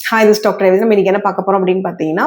Hi, this doctor Ravi. நம்ம இன்னைக்கு என்ன பார்க்க போறோம் அப்படின்னு பார்த்தீங்கன்னா,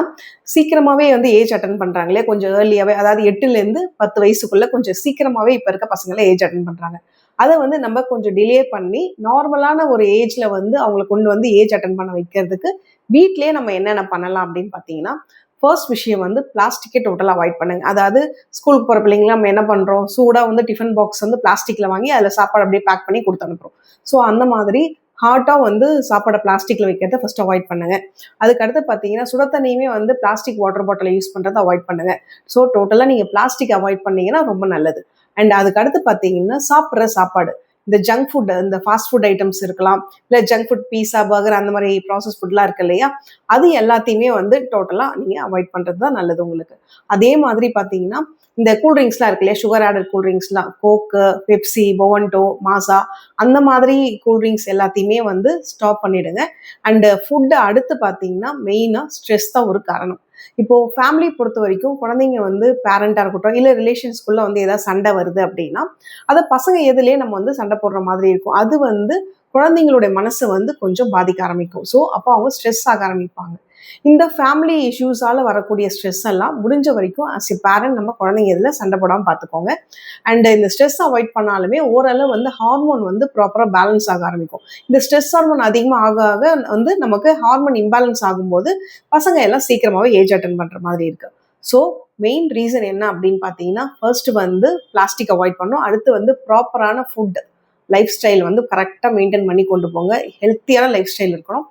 சீக்கிரமாவே வந்து ஏஜ் அட்டெண்ட் பண்றாங்களே, கொஞ்சம் ஏர்லியாவே, அதாவது 8லேருந்து 10 வயசுக்குள்ள கொஞ்சம் சீக்கிரமாவே இப்ப இருக்க பசங்கலாம் ஏஜ் அட்டெண்ட் பண்றாங்க. அத வந்து நம்ம கொஞ்சம் டிலே பண்ணி, நார்மலான ஒரு ஏஜ்ல வந்து அவங்கள கொண்டு வந்து ஏஜ் அட்டெண்ட் பண்ண வைக்கிறதுக்கு, வீட்லயே நம்ம என்னென்ன பண்ணலாம் அப்படின்னு பார்த்தீங்கன்னா, ஃபர்ஸ்ட் விஷயம் வந்து பிளாஸ்டிக்கே டோட்டலா அவாய்ட் பண்ணுங்க. அதாவது ஸ்கூலுக்கு போற பிள்ளைங்கலாம் நம்ம என்ன பண்றோம், சூடா வந்து டிஃபன் பாக்ஸ் வந்து பிளாஸ்டிக்ல வாங்கி அதில சாப்பாடு அப்படியே பேக் பண்ணி குடுத்து அனுப்புறோம். ஸோ அந்த மாதிரி ஹாட்டா வந்து சாப்பாட பிளாஸ்டிக்ல வைக்கிறத ஃபர்ஸ்ட் அவாய்ட் பண்ணுங்க. அதுக்கு அடுத்து பார்த்தீங்கன்னா, சுட தண்ணியுமே வந்து பிளாஸ்டிக் வாட்டர் பாட்டில யூஸ் பண்றத அவாய்ட் பண்ணுங்க. ஸோ டோட்டலா நீங்க பிளாஸ்டிக் அவாய்ட் பண்ணீங்கன்னா ரொம்ப நல்லது. அண்ட் அதுக்கு அடுத்து பார்த்தீங்கன்னா, சாப்பிடுற சாப்பாடு. இந்த ஜங்க் ஃபுட், இந்த ஃபாஸ்ட் ஃபுட் ஐட்டம்ஸ் இருக்கலாம். இல்ல ஜங்க் ஃபுட் பீஸா, பர்கர் அந்த மாரி ப்ராசஸ் ஃபுட்லாம் இருக்கு இல்லையா? அது எல்லாத்தையுமே வந்து டோட்டலா நீங்க அவாய்ட் பண்றது தான் நல்லது உங்களுக்கு. அதே மாதிரி பார்த்தீங்கன்னா, இந்த கூல் ட்ரிங்க்ஸ்லாம் இருக்கு இல்லையா? சுகர் ஆடட் கூல் ட்ரிங்க்ஸ்லாம் கோக்கு, பெப்சி, மொவன்டோ, மாஸா அந்த மாதிரி கூல் ட்ரிங்க்ஸ் எல்லாத்தையுமே வந்து ஸ்டாப் பண்ணிடுங்க. அண்ட் ஃபுட் அடுத்து பார்த்தீங்கன்னா, மெயினா ஸ்ட்ரெஸ் தான் ஒரு காரணம். இப்போ ஃபேமிலி பொறுத்த வரைக்கும் குழந்தைங்க வந்து பேரண்டா இருக்கட்டும், இல்ல ரிலேஷன்ஸ்குள்ள வந்து ஏதாவது சண்டை வருது அப்படின்னா, அத பசங்க எதிலயே நம்ம வந்து சண்டை போடுற மாதிரி இருக்கும். அது வந்து குழந்தைங்களுடைய மனச வந்து கொஞ்சம் பாதிக்க ஆரம்பிக்கும். ஸோ அப்போ அவங்க ஸ்ட்ரெஸ் ஆக ஆரம்பிப்பாங்க. இந்த ஃபேமிலி இஷ்யூஸால வரக்கூடிய ஸ்ட்ரெஸ் எல்லாம் முடிஞ்ச வரைக்கும் ஆஸ் எ பேரண்ட் நம்ம குழந்தைங்க இதில சண்டை போடாம பார்த்துக்கோங்க. அண்ட் இந்த ஸ்ட்ரெஸ் அவாய்ட் பண்ணாலுமே ஓரளவு வந்து ஹார்மோன் வந்து ப்ராப்பரா பேலன்ஸ் ஆக ஆரம்பிக்கும். இந்த ஸ்ட்ரெஸ் ஹார்மோன் அதிகமா ஆக ஆக வந்து நமக்கு ஹார்மோன் இம்பேலன்ஸ் ஆகும்போது பசங்க எல்லாம் சீக்கிரமாவே ஏஜ் அட்டெண்ட் பண்ற மாதிரி இருக்கு. ஸோ மெயின் ரீசன் என்ன அப்படின்னு பார்த்தீங்கன்னா, ஃபர்ஸ்ட் வந்து பிளாஸ்டிக் அவாய்ட் பண்ணணும். அடுத்து வந்து ப்ராப்பரான ஃபுட் லைஃப் ஸ்டைல் வந்து கரெக்டாக மெயின்டைன் பண்ணி கொண்டு போங்க. ஹெல்த்தியான லைஃப் ஸ்டைல் இருக்கணும்.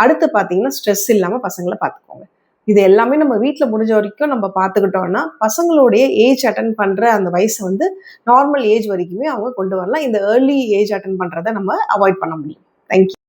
அடுத்து பார்த்தீங்கன்னா, ஸ்ட்ரெஸ் இல்லாமல் பசங்களை பார்த்துக்கோங்க. இது எல்லாமே நம்ம வீட்டில் முடிஞ்ச வரைக்கும் நம்ம பார்த்துக்கிட்டோம்னா, பசங்களுடைய ஏஜ் அட்டெண்ட் பண்ணுற அந்த வயசை வந்து நார்மல் ஏஜ் வரைக்குமே அவங்க கொண்டு வரலாம். இந்த ஏர்லி ஏஜ் அட்டெண்ட் பண்ணுறதை நம்ம அவாய்ட் பண்ண முடியும். தேங்க்யூ.